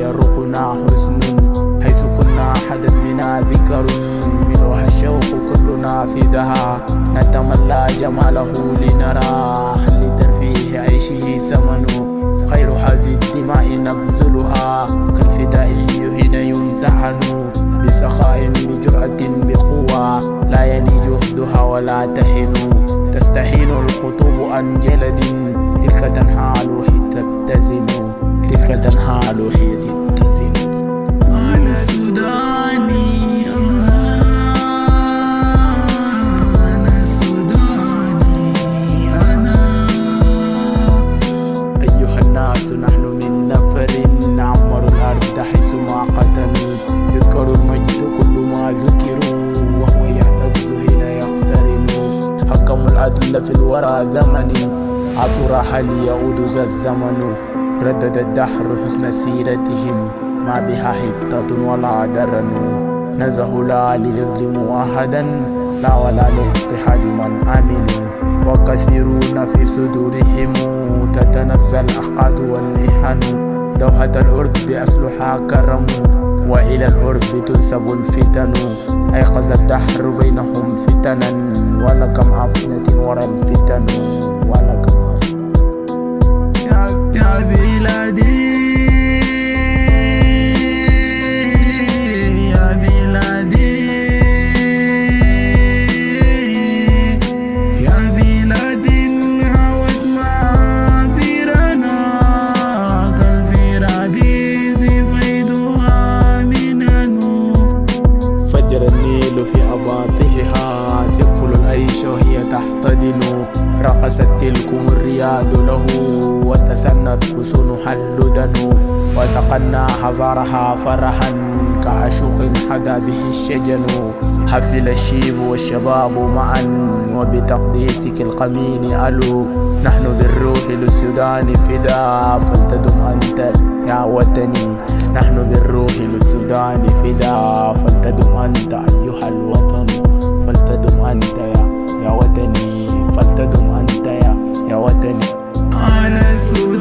يرقنا حزن، حيث كنا حدث بنا ذكر منها الشوق كلنا فدها، نتملى جماله لنرى هل لترفيه عيشه ثمن، خير هذه الدماء نبذلها كالفداء حين يمتحن، بسخاء بجرأة بقوة لا يلي جهدها ولا تهن، تستحين الخطوب عن جلد تلك تنهال حين تتزن، تلك تنهال حين تتزن. أنا سوداني، أنا سوداني أنا. أيها الناس نحن من نفر نعمر الأرض حيثما قتلوا، يذكر المجد كل ما ذكروا وهو يهتز حين يقترن، حكموا العدل في الورى زمن عطر هل يعود ذا الزمن، ردد الدهر حسن سيرتهم ما بها حتة ولا درن، نزهوا لا ليظلموا أحدا لا ولا لاضطهاد من آمنوا، وكثيرون في صدورهم تتنزل الأحقاد والإحن، دوحة العرب أصلها كرم وإلى العرب تنسب الفتن، أيقظ الدهر بينهم فتنا ولكم أفنة ورا الفتن، ولكم يا بلادي يا بلادي يا بلادي هوت معابرنا كالفراديس فيضها منن، فجر النيل في أباطحها تقفل العيش وهي تحتضن، رقصت تلكم الرياض له وتسنت حسنها اللدن، وتقنى حزارها فرحا كعشوق حدا به الشجن، حفل الشيب والشباب معا وبتقديسك القمين ألو، نحن بالروح للسودان فدا فلتدم أنت يا وطني، نحن بالروح للسودان فدا فلتدم أنت أيها الوطن، فلتدم أنت يا وطني، فلتدم أنت يا وطني. أنا سوداني.